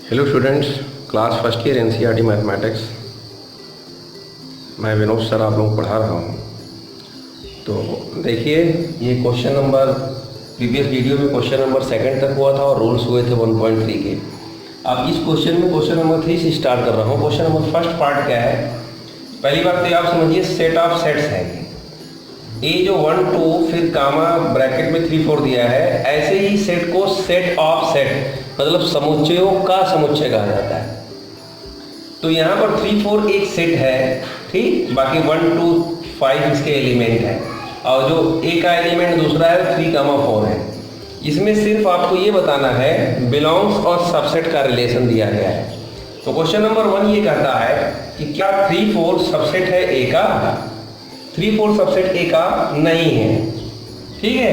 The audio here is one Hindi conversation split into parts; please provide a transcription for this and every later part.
Hello students, class first year NCERT mathematics. मैं विनोद सर आप लोगों को पढ़ा रहा हूँ। तो देखिए, ये क्वेश्चन नंबर प्रीवियस वीडियो में क्वेश्चन नंबर सेकंड तक हुआ था और रूल्स हुए थे 1.3 के। अब इस क्वेश्चन में क्वेश्चन नंबर 3 से स्टार्ट कर रहा हूँ। क्वेश्चन नंबर फर्स्ट पार्ट क्या है? पहली बात तो आप समझिए, सेट ऑफ सेट्स है ये जो 1 2 फिर कामा ब्रैकेट में 3 4 दिया है। ऐसे ही सेट को सेट ऑफ सेट मतलब समुच्चयों का समुच्चय कहा जाता है। तो यहाँ पर 3 4 एक सेट है, ठीक। बाकी 1 2 5 इसके एलिमेंट है और जो ए का एलिमेंट दूसरा है 3 4 है। इसमें सिर्फ आपको ये बताना है बिलोंग्स और सबसेट का रिलेशन दिया गया है। तो क्वेश्चन नंबर 1 ये कहता है कि क्या 3 4 सबसेट है ए का? 3 4 सबसेट ए का नहीं है, ठीक है।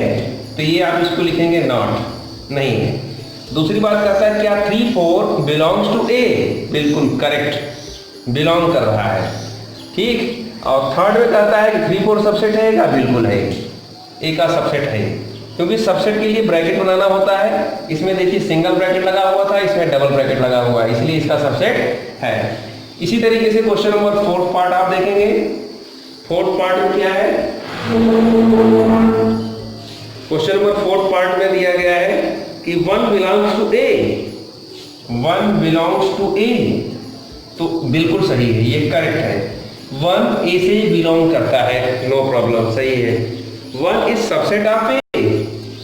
तो ये आप इसको लिखेंगे नॉट, नहीं है। दूसरी बात कहता है क्या 3 4 बिलोंग्स टू ए? बिल्कुल करेक्ट, बिलोंग कर रहा है, ठीक। और थर्ड में कहता है कि 3 4 सबसेट है क्या? बिल्कुल है, ए का सबसेट है। क्योंकि सबसेट के लिए ब्रैकेट बनाना होता है। इसमें देखिए सिंगल ब्रैकेट लगा हुआ था, इसमें डबल ब्रैकेट लगा हुआ है, इसलिए इसका सबसेट है। इसी तरीके से क्वेश्चन नंबर 4 पार्ट आप देखेंगे। 4 पार्ट में क्या है? क्वेश्चन नंबर 4 पार्ट में दिया गया है कि 1 belongs to A, 1 belongs to A. तो बिल्कुल सही है, ये करेक्ट है। 1 ए से बिलोंग करता है, नो प्रॉब्लम, सही है। 1 is subset of A.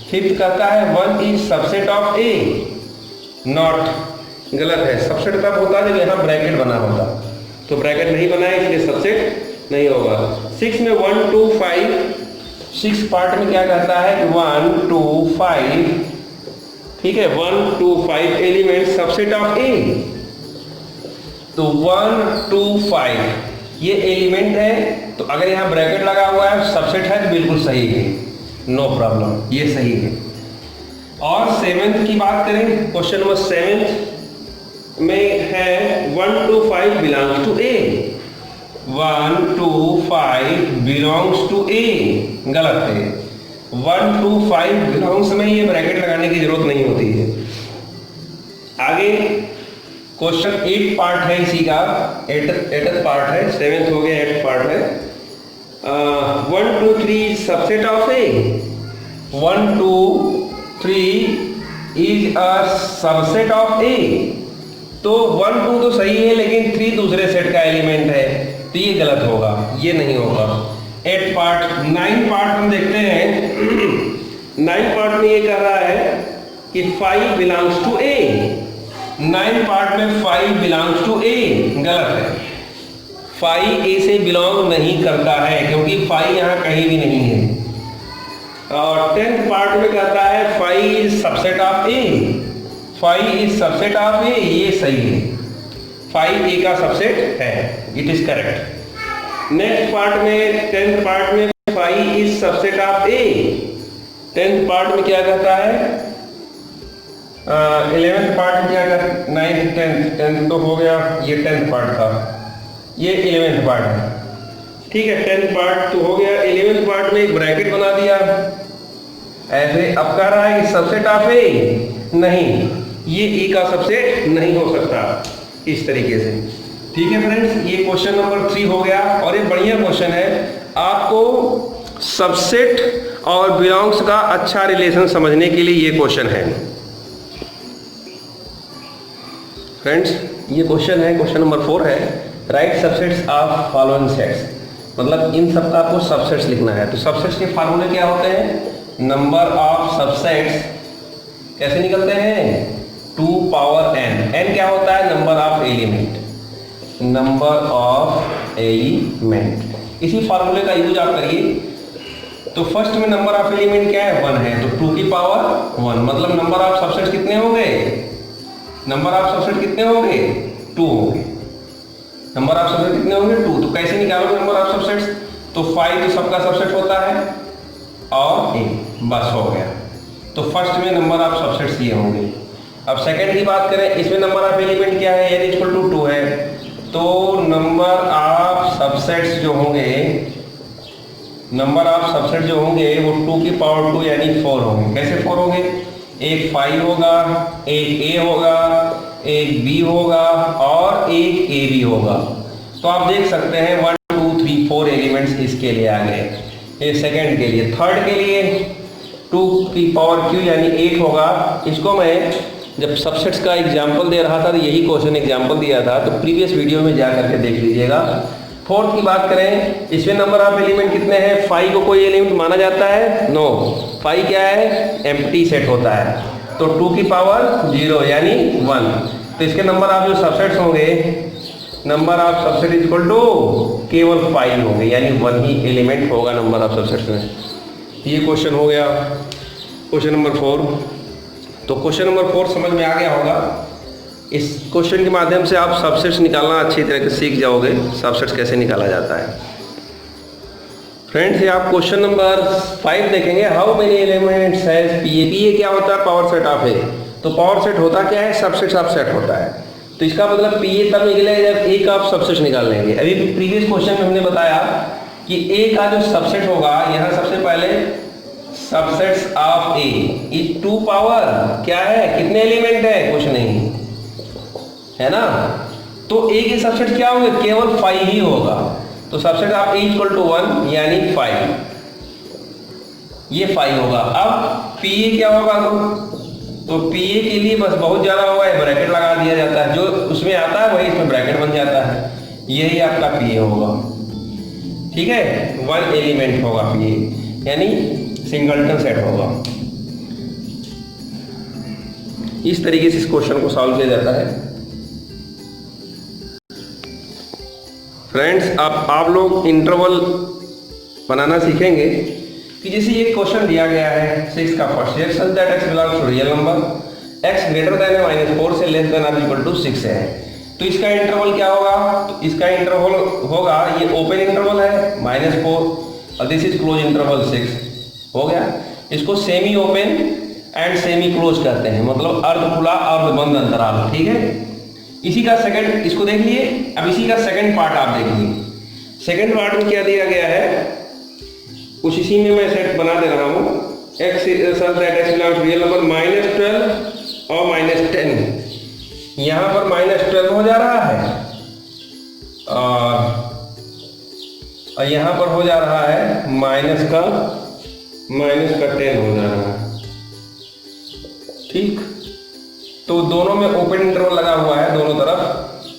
Fifth कहता है 1 is subset of A, not, गलत है। सबसेट तब होता जब यहाँ ब्रैकेट बना होता, तो ब्रैकेट नहीं बनाया इसलिए सबसेट नहीं होगा। 6 में 1 2 5, 6 पार्ट में क्या कहता है कि 1 2 5, ठीक है। 1 2 5 एलिमेंट सबसेट ऑफ ए। तो 1 2 5 ये एलिमेंट है, तो अगर यहाँ ब्रैकेट लगा हुआ है सबसेट है तो बिल्कुल सही है, नो प्रॉब्लम, ये सही है। और 7th की बात करें, क्वेश्चन नंबर 7 में है 1 2 5 belongs to A. 1 2 5 belongs to A, गलत है। 1 2 5 बिलोंग्स में ये ब्रैकेट लगाने की जरूरत नहीं होती है। आगे क्वेश्चन 8 पार्ट है इसी का, 8th पार्ट है, 7th हो गया, 8th पार्ट है। 1 2 3 subset of A. 1 2 3 is a subset of A. तो 1 2 तो सही है, लेकिन 3 दूसरे सेट का एलिमेंट है, तो ये गलत होगा, ये नहीं होगा। 8 पार्ट। 9 पार्ट हम देखते हैं। 9 पार्ट में ये कह रहा है कि 5 बिलोंग्स टू ए। 9 पार्ट में 5 बिलोंग्स टू ए, गलत है। 5 ए से बिलोंग नहीं करता है, क्योंकि 5 यहाँ कहीं भी नहीं है। और 10th पार्ट में कहता है 5 is subset of A. 5 is subset of A, ये सही है, 5 ए का सबसेट है, it is correct. Next part में 10th पार्ट में 5 is subset of A. 10th part में क्या कहता है? 11th पार्ट में क्या कहता? 9th 10th तो हो गया, ये 10th पार्ट था, ये 11th पार्ट है, ठीक है। 10th पार्ट तो हो गया। 11th पार्ट में एक ब्रैकेट बना दिया ऐसे। अब कह रहा है कि सबसेट ऑफ ए, नहीं, ये ए का सबसेट नहीं हो सकता, इस तरीके से, ठीक है फ्रेंड्स। ये क्वेश्चन नंबर 3 हो गया। और ये बढ़िया क्वेश्चन है, आपको सबसेट और बिलोंग्स का अच्छा रिलेशन समझने के लिए ये क्वेश्चन है फ्रेंड्स। ये क्वेश्चन है, क्वेश्चन नंबर 4 है, right subsets of following sets. मतलब इन सब का आपको सबसेट्स लिखना है। तो सबसेट्स के फार्मूले क्या होते हैं? नंबर ऑफ सबसेट्स कैसे निकलते हैं? 2 पावर n। n क्या होता है? Number of element, number of element. इसी फार्मूले का यूज आप करिए। तो फर्स्ट में नंबर ऑफ एलिमेंट क्या है? 1 है, तो 2 की पावर 1, मतलब नंबर ऑफ सबसेट्स कितने होंगे? नंबर ऑफ सबसेट कितने होंगे? 2 होंगे। नंबर ऑफ सबसेट कितने होंगे? 2। तो कैसे निकालोगे नंबर ऑफ सबसेट्स? तो 5 तो सबका सबसेट होता है और ए, बस हो गया। तो फर्स्ट में नंबर ऑफ सबसेट्स ये होंगे। अब सेकंड की बात करें, इसमें नंबर ऑफ एलिमेंट क्या है? n इक्वल टू 2 है, तो नंबर ऑफ सबसेट्स जो होंगे, नंबर ऑफ सबसेट जो होंगे वो 2 की पावर 2 यानी 4 होंगे। कैसे 4 होंगे? एक फाई होगा, एक ए होगा, एक बी होगा और एक ए बी होगा। तो आप देख सकते हैं 1 2 3 4 एलिमेंट्स इसके लिए आ गए। ये सेकंड के लिए। थर्ड के लिए 2 की पावर क्यू यानी 8 होगा। इसको मैं जब सबसेट्स का एग्जाम्पल दे रहा था तो यही क्वेश्चन एग्जाम्पल दिया था, तो प्रीवियस वीडियो में जा करके देख लीजिएगा। फोर्थ की बात करें, इसमें नंबर ऑफ एलिमेंट कितने हैं? 5 को कोई एलिमेंट माना जाता है? नो। 5 क्या है? एम्प्टी सेट होता है। तो 2 की पावर 0 यानी 1। तो इसके नंबर ऑफ जो सबसेट्स होंगे, number of subset is equal to केवल 5 होंगे, यानी 1 ही एलिमेंट होगा नंबर ऑफ सबसेट्स में। ये क्वेश्चन हो गया, क्वेश्चन नंबर 4। तो क्वेश्चन नंबर 4 समझ में आ गया होगा। इस क्वेश्चन के माध्यम से आप सबसेट्स निकालना अच्छी तरह से सीख जाओगे, सबसेट्स कैसे निकाला जाता है। फ्रेंड्स, ये आप क्वेश्चन नंबर 5 देखेंगे, हाउ मेनी एलिमेंट्स हैज पीए। पीए क्या होता है? Power set of A. तो पावर सेट होता क्या है? सबसेट्स ऑफ सेट होता है। तो इसका मतलब पीए तब निकलेगा जब ए का आप सबसेट्स निकाल लेंगे। अभी प्रीवियस क्वेश्चन में हमने बताया कि ए का जो सबसेट होगा, यहाँ सबसे पहले subsets of A is 2 power क्या है? कितने एलिमेंट है? कुछ नहीं है ना। तो ए के सबसेट क्या होंगे? केवल 5 ही होगा। तो subset of A equal to 1 यानी 5, ये 5 होगा। अब पीए क्या होगा? तो पीए के लिए बस बहुत ज्यादा होगा, ब्रैकेट लगा दिया जाता है, जो उसमें आता है वही इसमें ब्रैकेट बन जाता है, यही आपका पीए होगा। ठीक है, 1 एलिमेंट होगा पीए, यानी सिंगलटन सेट होगा। इस तरीके से इस क्वेश्चन को सॉल्व किया जाता है। फ्रेंड्स, अब आप लोग इंटरवल बनाना सीखेंगे कि जैसे ये क्वेश्चन दिया गया है 6 का first, x that x belongs to real number, x greater than है -4 से लेस देन और इक्वल टू 6 है। तो इसका इंटरवल क्या होगा? तो इसका इंटरवल होगा, ये ओपन इंटरवल है -4 और दिस इज क्लोज इंटरवल 6 हो गया। इसको semi open and semi close कहते हैं, मतलब अर्ध खुला अर्ध बंद अंतराल। ठीक है, इसी का सेकंड, इसको देख लिए। अब इसी का सेकंड पार्ट आप देखिए। सेकंड पार्ट में क्या दिया गया है, कुछ इसी में मैं सेट बना दे रहा हूँ। X such that x belongs to real number -12 और -10। यहाँ पर -12 हो जा रहा है और यहाँ पर हो जा रहा है माइनस का 10 हो जा रहा है। ठीक, तो दोनों में ओपन इंटरवल लगा हुआ है दोनों तरफ।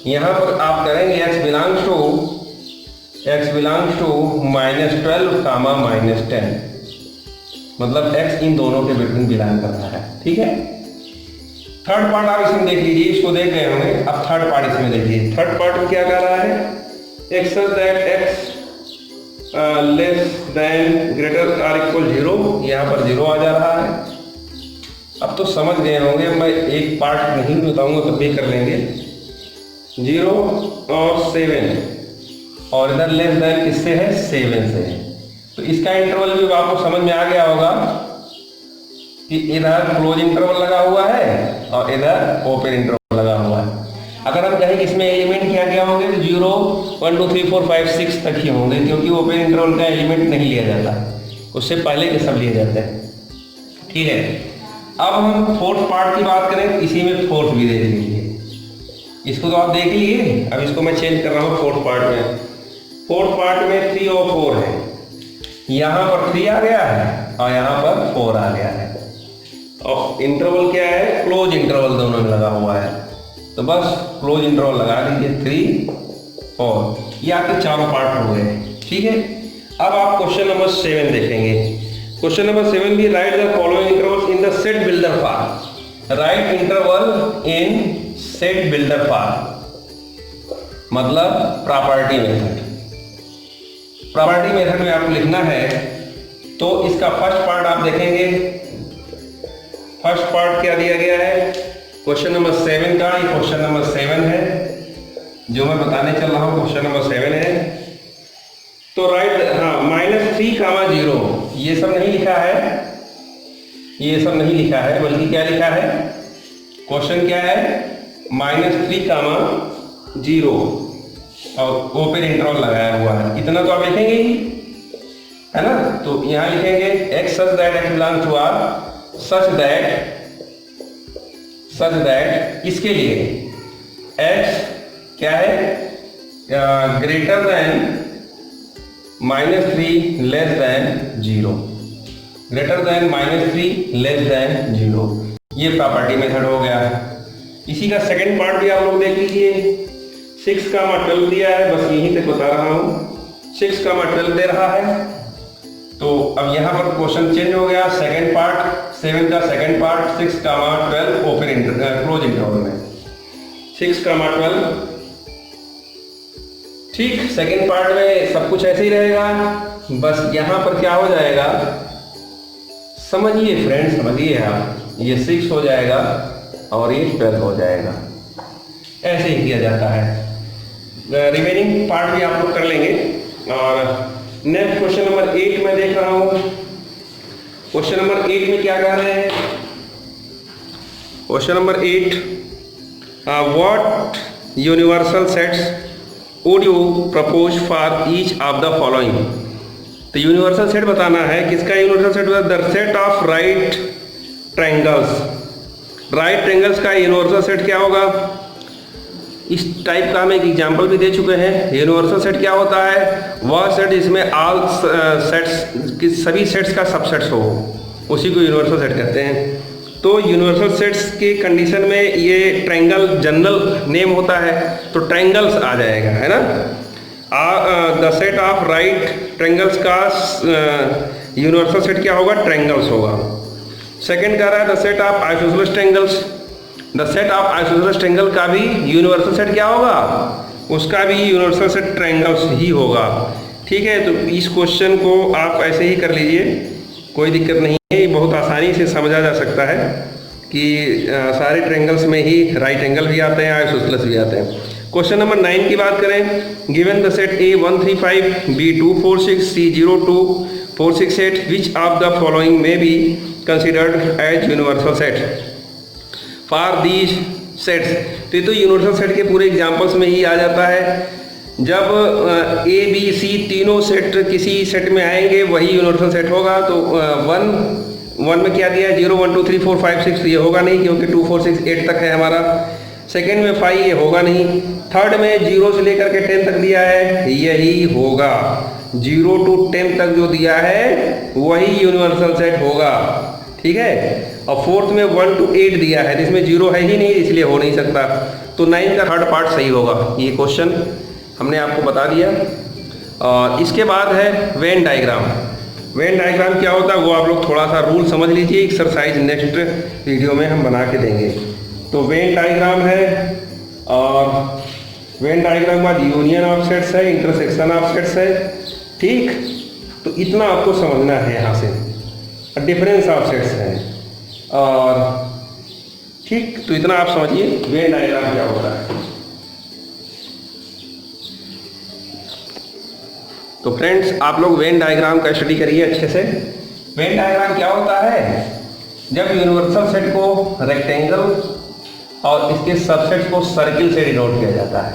यहाँ पर आप करेंगे x बिलोंग्स टू -12 कामा -10, मतलब x इन दोनों के बिटवीन बिलोंग कर रहा है। ठीक है, थर्ड पार्ट आप इसमें देख लीजिए, इसको देख गए होंगे। अब थर्ड पार्ट इसमें देखिए। थर्ड पार्ट में क्या कर रहा है, x that x less than greater और इक्वल 0, यहाँ पर 0 आ जा रहा है। अब तो समझ गए होंगे, मैं एक पार्ट नहीं बताऊंगा तो भी कर लेंगे। 0 और 7 और इधर लेस देन किससे है? 7 से है। तो इसका इंटरवल भी आपको समझ में आ गया होगा कि इधर क्लोज इंटरवल लगा हुआ है और इधर ओपन इंटरवल लगा हुआ है। अगर हम कहें इसमें एलिमेंट क्या क्या होंगे, तो 0 1 2 3 4 5 6 तक ही होंगे, क्योंकि ओपन इंटरवल का एलिमेंट नहीं लिया जाता, उससे पहले के सब लिए जाते हैं। ठीक है, अब हम फोर्थ पार्ट की बात करें, इसी में फोर्थ भी देख लीजिए। इसको तो आप देख लिए, अब इसको मैं चेंज कर रहा हूँ फोर्थ पार्ट में। फोर्थ पार्ट में 3 और 4 है, यहाँ पर 3 आ गया है और यहाँ पर 4 आ गया है। और इंटरवल क्या है? क्लोज इंटरवल दोनों में लगा हुआ है, तो बस क्लोज इंटरवल लगा दीजिए 3 4। ये आपके चारों पार्ट हो गए। ठीक है, अब आप क्वेश्चन नंबर 7 देखेंगे। क्वेश्चन नंबर 7 भी right the following intervals in the set builder form. Right interval in set builder form, मतलब प्रॉपर्टी मेथड। प्रॉपर्टी मेथड में आपको लिखना है, तो इसका फर्स्ट पार्ट आप देखेंगे। फर्स्ट पार्ट क्या दिया गया है क्वेश्चन नंबर 7 का? ये क्वेश्चन नंबर 7 है जो मैं बताने चल रहा हूँ, क्वेश्चन नंबर 7 है। तो राइट, हाँ, -3, 0 ये सब नहीं लिखा है, ये सब नहीं लिखा है, बल्कि क्या लिखा है? क्वेश्चन क्या है? -3, 0 और ओपन इंटरवल लगाया हुआ है। इतना तो आप लिखेंगे ही, है ना। तो यहाँ लिखेंगे x such that x belongs to R, such that such that इसके लिए x क्या है, greater than -3 less than 0, greater than -3 less than 0। ये प्रॉपर्टी मेथड हो गया। इसी का सेकंड पार्ट भी आप लोग देख लीजिए। 6,12 दिया है, बस यहीं तक बता रहा हूँ। 6,12 दे रहा है, तो अब यहाँ पर क्वेश्चन चेंज हो गया। सेकंड पार्ट 7 का second part 6,12 open close interval में 6,12। ठीक, सेकंड पार्ट में सब कुछ ऐसे ही रहेगा, बस यहाँ पर क्या हो जाएगा, समझिए फ्रेंड्स, समझिए आप, ये 6 हो जाएगा और ये 12 हो जाएगा। ऐसे ही किया जाता है। रिमेनिंग पार्ट भी आप लोग कर लेंगे। और नेक्स्ट क्वेश्चन नंबर 8 में देख रहा हूं। क्वेश्चन नंबर 8 में क्या कह रहे हैं? Question number 8, what universal sets would you propose for each of the following. तो यूनिवर्सल सेट बताना है। किसका universal set? The set of right triangles. Right triangles का यूनिवर्सल सेट क्या होगा? इस टाइप का हम एक एग्जाम्पल भी दे चुके हैं। यूनिवर्सल सेट क्या होता है? वह सेट जिसमें ऑल सेट्स की सभी सेट्स का सबसेट्स हो, उसी को यूनिवर्सल सेट कहते हैं। तो यूनिवर्सल सेट्स के कंडीशन में ये ट्रायंगल जनरल नेम होता है, तो ट्रायंगल्स आ जाएगा, है ना। The set of right triangles का यूनिवर्सल सेट क्या होगा? ट्रायंगल्स होगा। सेकंड कह रहा है the set of isosceles triangles. The set of isosceles triangle का भी यूनिवर्सल सेट क्या होगा? उसका भी यूनिवर्सल सेट ट्रायंगल्स ही होगा। ठीक है, तो इस क्वेश्चन को आप ऐसे ही कर लीजिए, कोई दिक्कत नहीं है। बहुत आसानी से समझा जा सकता है कि सारे ट्रायंगल्स में ही राइट एंगल भी आते हैं, आइसोसेलेस भी आते हैं। क्वेश्चन नंबर 9 की बात करें। Given the set A135, B246, C02, 468, which of the following may be considered as universal set for these sets. तो यूनिवर्सल सेट के पूरे एग्जाम्पल्स में ही आ जाता है। जब A, B, C तीनों सेट किसी सेट में आएंगे वही यूनिवर्सल सेट होगा। तो 1 में क्या दिया है? 0, 1, 2, 3, 4, 5, 6 ये होगा नहीं, क्योंकि 2, 4, 6, 8 तक है हमारा। सेकेंड में 5 ये होगा नहीं। थर्ड में 0 से लेकर के 10 तक दिया है, यही होगा। 0 to 10 तक जो दिया है वही यूनिवर्सल सेट होगा। ठीक है। और फोर्थ में 1 to 8 दिया है, जिसमें 0 है ही नहीं, इसलिए हो नहीं सकता। तो 9 का थर्ड पार्ट सही होगा। ये क्वेश्चन हमने आपको बता दिया। और इसके बाद है वेन डायग्राम। वेन डायग्राम क्या होता है वो आप लोग थोड़ा सा रूल समझ लीजिए। एक्सरसाइज नेक्स्ट वीडियो में हम बना के देंगे। तो वेन डायग्राम है, और वेन डायग्राम बाद यूनियन ऑफ सेट्स है, इंटरसेक्शन ऑफ सेट्स है। ठीक, तो इतना आपको समझना है यहाँ से। डिफरेंस ऑफ सेट्स है, और ठीक, तो इतना आप समझिए वेन डायग्राम क्या होता है। तो फ्रेंड्स, आप लोग वेन डायग्राम का स्टडी करिए अच्छे से। वेन डायग्राम क्या होता है? जब यूनिवर्सल सेट को रेक्टेंगल और इसके सबसेट्स को सर्किल से डिनोट किया जाता है।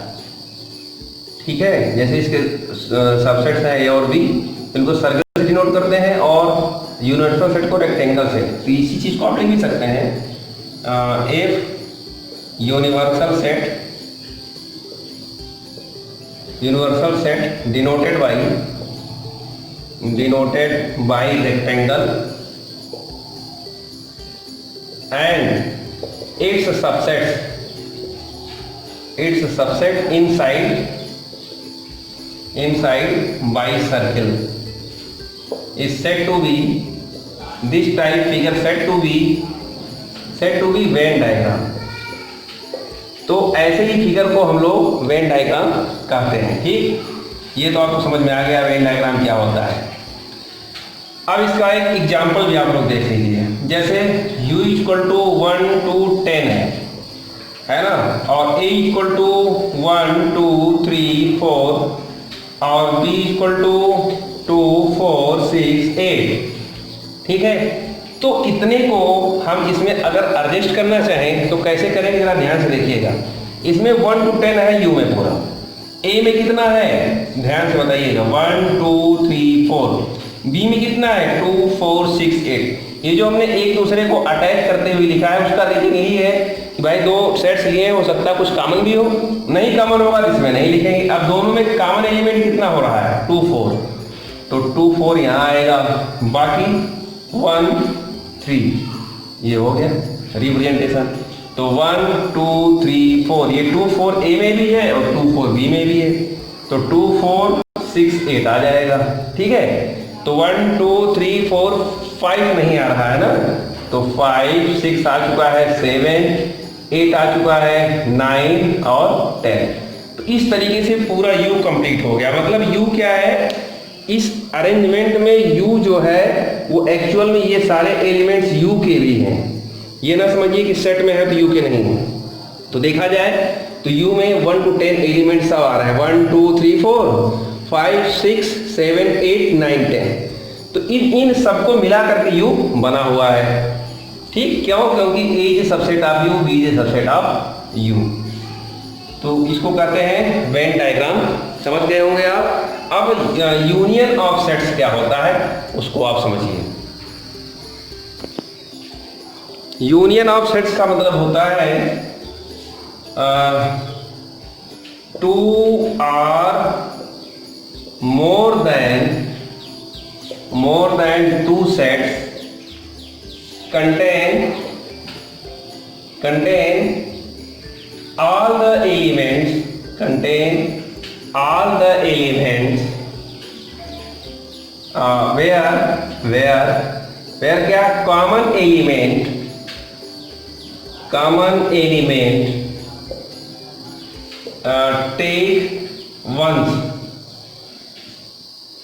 ठीक है, जैसे इसके सबसेट्स हैं A और B, इनको सर्किल से डिनोट करते हैं, और यूनिवर्सल सेट को रेक्टेंगल से। तो इसी चीज को आप लिख भी सकते हैं, if universal set denoted by rectangle and it's subset inside bye circle is said to be, this type figure said to be Venn diagram. तो ऐसे ही फिगर को हम लोग वेन डायग्राम कहते हैं। ठीक, ये तो आपको समझ में आ गया वेन डायग्राम क्या होता है। अब इसका एक एग्जाम्पल भी आप लोग देख लीजिए। जैसे u = 1 to 10 है ना, और a = 1 2 3 4 और b = 2 4 6 8। ठीक है, तो इतने को हम इसमें अगर एडजस्ट करना चाहें तो कैसे करेंगे, जरा ध्यान से देखिएगा। इसमें 1 to 10 है यू में पूरा। ए में कितना है, ध्यान से बताइएगा, 1 2 3 4। बी में कितना है, 2 4 6 8। ये जो हमने एक दूसरे को अटैच करते हुए लिखा है उसका रीजन यही है कि भाई दो सेट्स लिए हैं, हो सकता है कुछ कॉमन भी हो, नहीं कॉमन होगा तो इसमें नहीं लिखेंगे। अब दोनों में कॉमन एलिमेंट कितना हो रहा है 2 4, तो 2 4 यहाँ आएगा, बाकी 1 3 ये हो गया रिप्रेजेंटेशन। तो 1 2 3 4 ये 2 4 ए में भी है और 2 4 बी में भी है, तो 2 4 6 8 आ जाएगा। ठीक है, तो 1 2 3 4 5 नहीं आ रहा है ना, तो 5 6 आ चुका है, 7 8 आ चुका है, 9 और 10। तो इस तरीके से पूरा यू कंप्लीट हो गया। मतलब यू क्या है, इस अरेंजमेंट में यू जो है वो एक्चुअल में ये सारे एलिमेंट्स यू के भी हैं। ये ना समझिए कि सेट में है तो यू के नहीं है। तो देखा जाए तो यू में 1 to 10 एलिमेंट्स सब आ रहे हैं, 1 2 3 4 5 6 7 8 9 10। तो इन सबको मिला करके यू बना हुआ है। ठीक, क्यों? क्योंकि A is subset of U, B is subset of U. तो इसको कहते हैं वेन डायग्राम। समझ गए होंगे आप। अब यूनियन ऑफ सेट्स क्या होता है उसको आप समझिए। यूनियन ऑफ सेट्स का मतलब होता है 2 are more than 2 sets contain all the elements where क्या common element take once,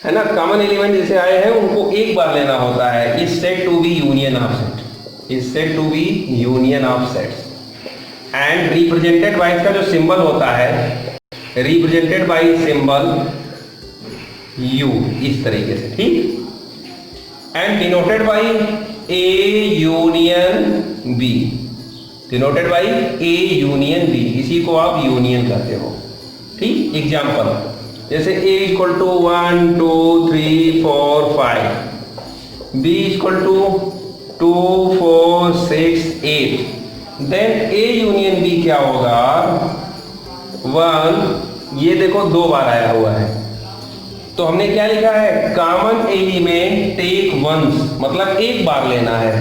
है ना। कॉमन एलिमेंट जैसे आए हैं उनको एक बार लेना होता है। Is said to B union of set, is said to B union of sets and represented by, इसका जो सिंबल होता है रिप्रेजेंटेड बाय सिंबल यू, इस तरीके से। ठीक, and denoted by A union B, denoted by A union B, इसी को आप यूनियन कहते हो। ठीक, एग्जाम्पल जैसे a equal to 1 2 3 4 5, b equal to 2 4 6 8, then a union b क्या होगा 1, ये देखो 2 बार आया हुआ है। तो हमने क्या लिखा है, कॉमन एलिमेंट टेक वंस, मतलब एक बार लेना है।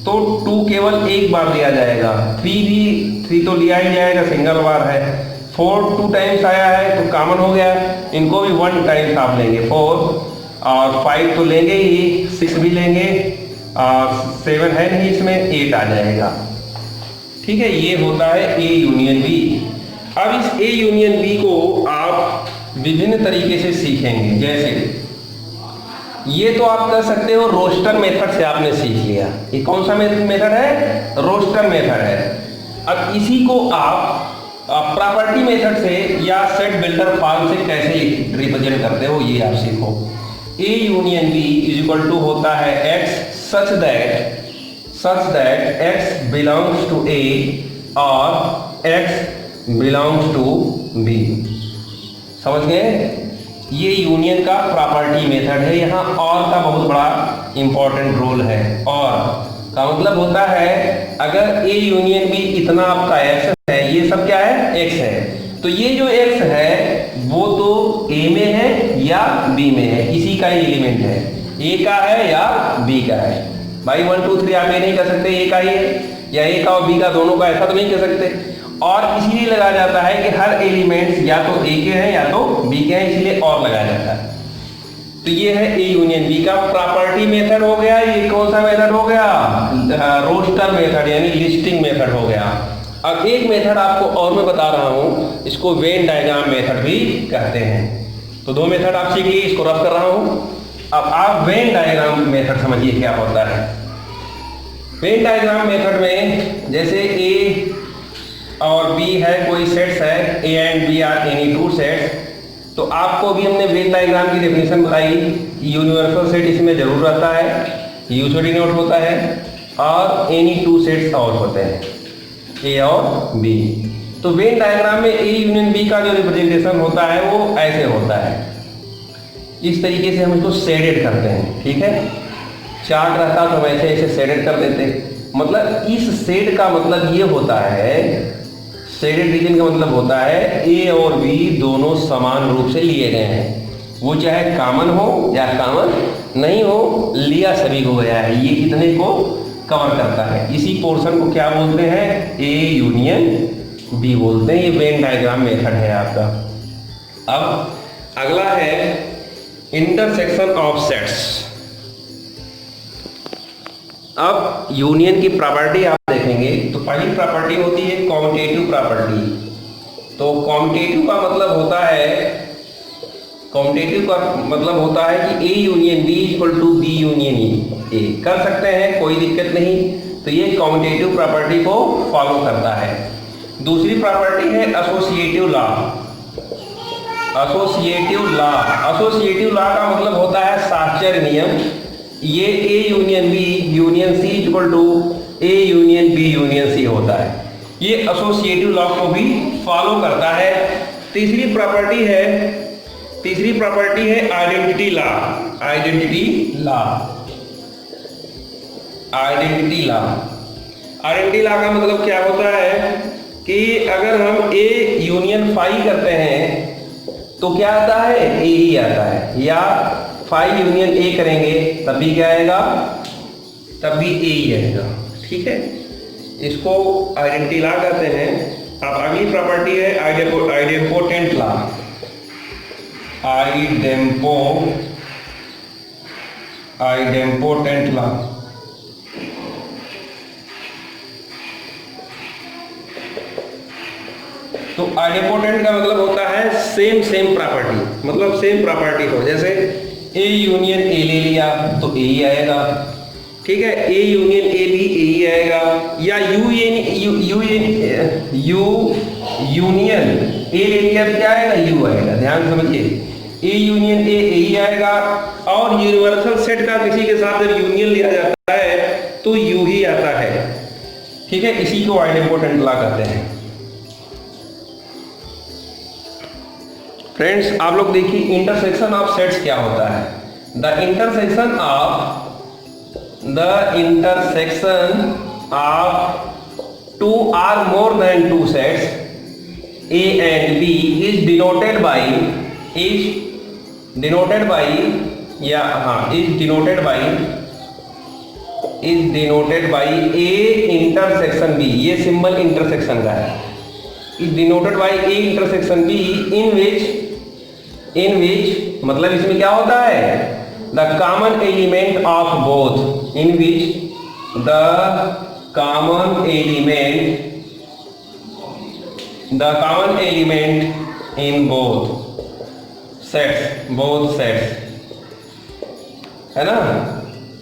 तो 2 केवल एक बार लिया जाएगा, 3 तो लिया ही जाएगा, सिंगल बार है। 4 2 टाइम्स आया है तो कॉमन हो गया, इनको भी 1 टाइम्स आप लेंगे 4, और 5 तो लेंगे ही, 6 भी लेंगे, और 7 है नहीं इसमें, 8 आ जाएगा। ठीक है, ये होता है ए यूनियन बी। अब इस ए यूनियन बी को आप विभिन्न तरीके से सीखेंगे। जैसे ये तो आप कर सकते हो रोस्टर मेथड से, आपने सीख लिया। ये कौन सा मेथड है, रोस्टर मेथड है। अब इसी को आप प्रॉपर्टी मेथड से या सेट बिल्डर फॉर्म से कैसे रिप्रेजेंट करते हो ये आप सीखो। A union B is equal to होता है x such that x belongs to A और एक्स बिलोंग्स टू बी। समझ गए? ये यूनियन का प्रॉपर्टी मेथड है। यहाँ और का बहुत बड़ा इंपॉर्टेंट रोल है। और का मतलब होता है अगर ए यूनियन बी इतना आपका एक्स है, ये सब क्या है, एक्स है, तो ये जो एक्स है वो तो ए में है या बी में है, इसी का ही एलिमेंट है, ए का है या बी का है। भाई 1 2 3 आप ये नहीं कर सकते ए का ही है या ए का और बी का दोनों का, ऐसा तो नहीं कर सकते। और इसीलिए लगाया जाता है कि हर एलिमेंट्स या तो ए के हैं या तो बी के हैं, इसलिए और लगाया जाता है। तो ये है ए यूनियन बी का प्रॉपर्टी मेथड हो गया। ये कौन सा मेथड हो गया, रोस्टर मेथड यानी लिस्टिंग मेथड हो गया। अब एक मेथड आपको और मैं बता रहा हूं, इसको वेन डायग्राम मेथड भी कहते हैं। तो 2 मेथड आप सीख लिए, इसको रफ कर रहा हूं। अब आप वेन डायग्राम मेथड समझिए क्या होता है। वेन डायग्राम मेथड में जैसे ए और बी है, कोई सेट्स है, A and B are any 2 sets, तो आपको भी हमने वेन डायग्राम की डेफिनेशन बताई। यूनिवर्सल सेट इसमें जरूर रहता है, यू से डिनोट होता है, और एनी 2 सेट्स और होते हैं, ए और बी। तो वेन डायग्राम में ए यूनियन बी का जो रिप्रेजेंटेशन होता है वो ऐसे होता है, इस तरीके से हम इसको शेडेड करते हैं। ठीक है, चार्ट रहता तो वैसे ऐसे शेडेड कर देते। मतलब इस शेड का मतलब ये होता है, शेडेड रीजन का मतलब होता है ए और बी दोनों समान रूप से लिए गए हैं, वो चाहे कॉमन हो या कॉमन नहीं हो, लिया सभी को गया है, ये इतने को कवर करता है। इसी पोर्शन को क्या बोलते हैं, ए यूनियन बी बोलते हैं। ये वेन डायग्राम मेथड है आपका। अब अगला है इंटरसेक्शन ऑफ सेट्स। अब यूनियन की प्रॉपर्टी आप देखेंगे तो पहली प्रॉपर्टी होती है कॉम्यूटेटिव प्रॉपर्टी। तो कॉम्यूटेटिव का मतलब होता है, कॉम्यूटेटिव का मतलब होता है कि A union B equal to B union A कर सकते हैं, कोई दिक्कत नहीं। तो ये कॉम्यूटेटिव प्रॉपर्टी को फॉलो करता है। दूसरी प्रॉपर्टी है associative law. Associative law, associative law का मतलब होता है साहचर्य नियम। ये A union B union C equal to A union B union C होता है। ये एसोसिएटिव लॉ को भी फॉलो करता है। तीसरी प्रॉपर्टी है identity law. Identity law, identity law, identity law का मतलब क्या होता है कि अगर हम ए यूनियन फाई करते हैं तो क्या आता है, ए ही आता है, या फाई यूनियन ए करेंगे तब भी क्या आएगा, तब भी ए ही आएगा। ठीक है, इसको आइडेंटिटी लॉ कहते हैं। अब अगली प्रॉपर्टी है आइडेम्पोटेंट लॉ। आइडेम्पोटेंट लॉ, तो आइडेम्पोटेंट का मतलब होता है सेम प्रॉपर्टी, मतलब सेम प्रॉपर्टी हो। जैसे ए यूनियन ए ले लिया तो ए ही आएगा, ठीक है, ए यूनियन ए भी ए ही आएगा, या यूनियन ए ले लिया तो क्या आएगा, यू आएगा। ध्यान समझिए, ए यूनियन ए ही आएगा। और यूनिवर्सल सेट का किसी के साथ जब यूनियन लिया जाता है तो यू ही आता है। ठीक है, इसी को आइडेम्पोटेंट लॉ कहते हैं। फ्रेंड्स आप लोग देखिए इंटरसेक्शन ऑफ सेट्स क्या होता है। The intersection of two or more than two sets A and B is denoted by A intersection B. ये सिंबल इंटरसेक्शन का है। Is denoted by A intersection B in which मतलब इसमें क्या होता है, the common element of both, in which the common element in both sets, है ना।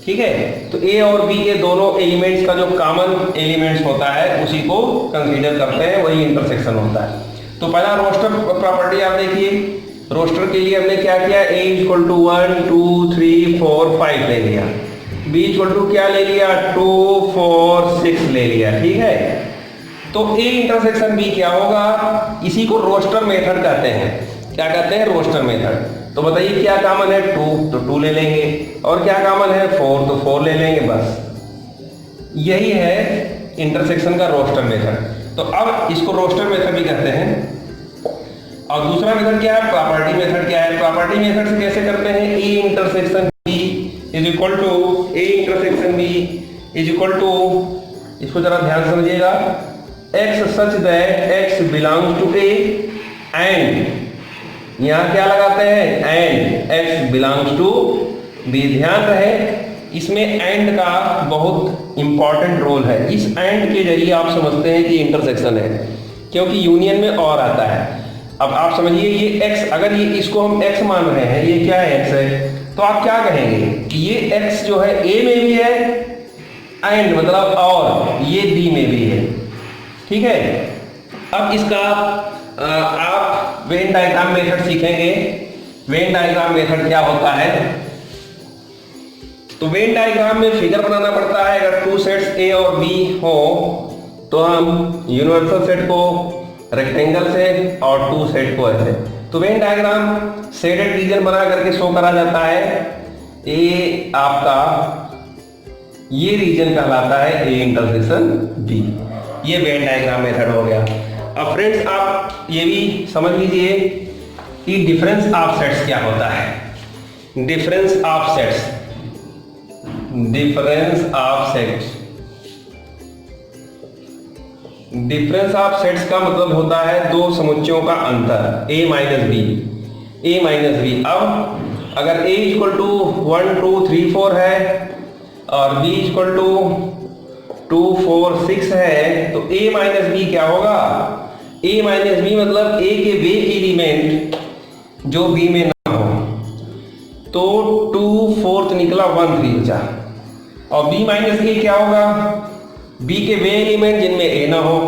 ठीक है, तो ए और बी के दोनों एलिमेंट्स का जो कॉमन एलिमेंट्स होता है उसी को कंसीडर करते हैं, वही इंटरसेक्शन होता है। तो पहला रोस्टर प्रॉपर्टी आप देखिए। रोस्टर के लिए हमने क्या किया, ए इक्वल टू 1 2 3 4 5 ले लिया, बी इक्वल टू क्या ले लिया, 2 4 6 ले लिया। ठीक है, तो ए इंटरसेक्शन बी क्या होगा, इसी को रोस्टर मेथड कहते हैं। क्या कहते हैं, रोस्टर मेथड। तो बताइए क्या कॉमन है, 2 तो 2 ले लेंगे, और क्या कॉमन है 4 तो 4 ले लेंगे, बस यही है इंटरसेक्शन का रोस्टर मेथड। तो अब इसको रोस्टर मेथड भी कहते हैं। और दूसरा मेथड क्या है, प्रॉपर्टी मेथड। क्या है, प्रॉपर्टी मेथड से कैसे करते हैं, A intersection B is equal to A intersection B is equal to, इसको जरा ध्यान समझिएगा, x such that x belongs to A and, यहाँ क्या लगाते हैं, and x belongs to B. ध्यान रहे इसमें एंड का बहुत इंपॉर्टेंट रोल है। इस एंड के जरिए आप समझते हैं कि इंटरसेक्शन है, क्योंकि यूनियन में और आता है। अब आप समझिए ये x, अगर ये इसको हम x मान रहे हैं, ये क्या है, x है, तो आप क्या कहेंगे कि ये x जो है a में भी है एंड मतलब और ये b में भी है। ठीक है, अब इसका आप वेन डायग्राम मेथड सीखेंगे। वेन डायग्राम मेथड क्या होता है, तो वेन डायग्राम में फिगर बनाना पड़ता है। अगर 2 सेट्स a और b हो तो हम यूनिवर्सल सेट को रेक्टेंगल से और 2 सेट को ऐसे, तो वेन डायग्राम शेडेड रीजन बना करके शो करा जाता है। ए आपका ये रीजन कहलाता है ए इंटरसेक्शन बी। ये वेन डायग्राम मेथड हो गया। अब फ्रेंड्स आप ये भी समझ लीजिए कि डिफरेंस ऑफ सेट्स क्या होता है। Difference of sets, difference of sets, difference of sets का मतलब होता है दो समुच्चयों का अंतर, ए माइनस बी, ए माइनस बी। अब अगर ए इक्वल टू 1 2 3 4 है और बी इक्वल टू 2 4 6 है, तो ए माइनस बी क्या होगा? ए माइनस बी मतलब ए के वे एलिमेंट जो बी में ना हो, तो 2 4 निकला 1 3 बचा। और बी माइनस ए क्या होगा? बी के वे एलिमेंट जिनमें ए ना हो,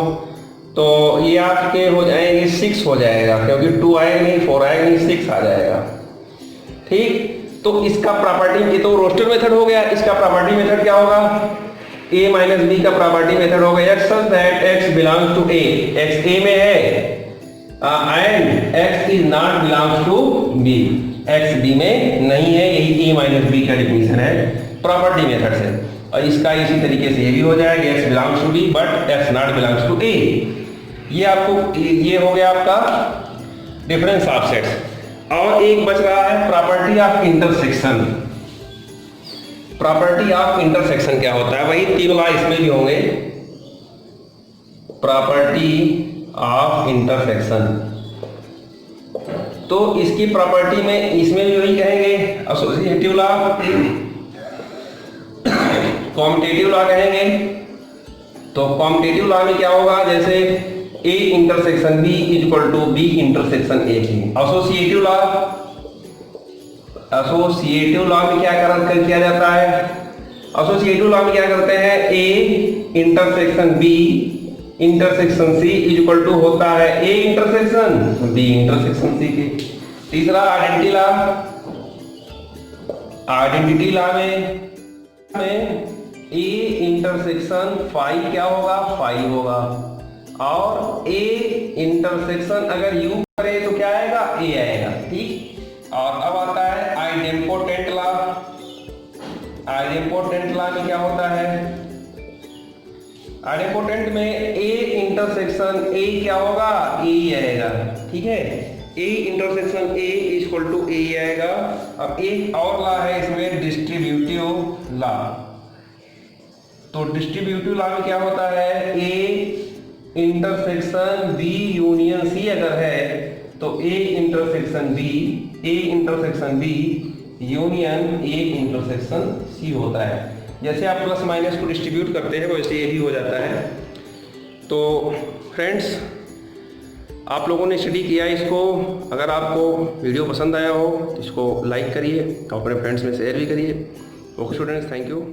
तो ये आपके हो जाएंगे 6 हो जाएगा, क्योंकि 2 आएगा नहीं, 4 आएगा नहीं, 6 आ जाएगा। ठीक, तो इसका प्रॉपर्टी, ये तो रोस्टर मेथड हो गया। इसका प्रॉपर्टी मेथड क्या होगा? a माइनस बी का प्रॉपर्टी मेथड होगा x such that x belongs to a, x a में है and x is not belongs to b, x b में नहीं है। यही a माइनस बी का डेफिनेशन है प्रॉपर्टी मेथड से। और इसका इसी तरीके से ये भी हो जाएगा, x belongs to b but x not belongs to a। ये आपको, ये हो गया आपका डिफरेंस ऑफ सेट्स। और एक बच रहा है property of intersection. Property of intersection क्या होता है? वही तीन लॉ इसमें भी होंगे। प्रॉपर्टी ऑफ इंटरसेक्शन, तो इसकी प्रॉपर्टी में इसमें भी वही कहेंगे, एसोसिएटिव लॉ, कॉम्यूटेटिव लॉ कहेंगे। तो कॉम्यूटेटिव लॉ में क्या होगा? जैसे A intersection B equal to B intersection A की। एसोसिएटिव लॉ, एसोसिएटिव लॉ में क्या किया जाता है? एसोसिएटिव लॉ में क्या करते हैं? A intersection B intersection C equal to होता है A intersection B intersection C के। तीसरा आइडेंटिटी लॉ, आइडेंटिटी लॉ में ए इंटरसेक्शन फाई क्या होगा? फाई होगा। और ए इंटरसेक्शन अगर यू करे तो क्या आएगा? ए आएगा। ठीक, और अब आता है आइडेम्पोटेंट लॉ। आइडेम्पोटेंट लॉ में क्या होता है? आइडेम्पोटेंट में ए इंटरसेक्शन ए क्या होगा? ए आएगा। ठीक है, A intersection A equal to A आएगा। अब एक और लॉ है इसमें, डिस्ट्रीब्यूटिव लॉ। तो डिस्ट्रीब्यूटिव लॉ में क्या होता है? A intersection B union C अगर है तो A intersection B union A intersection C होता है। जैसे आप प्लस माइनस को डिस्ट्रीब्यूट करते हैं वैसे ये भी हो जाता है। तो फ्रेंड्स, आप लोगों ने स्टडी किया इसको। अगर आपको वीडियो पसंद आया हो तो इसको लाइक करिए, अपने फ्रेंड्स में शेयर भी करिए। Okay students, thank you.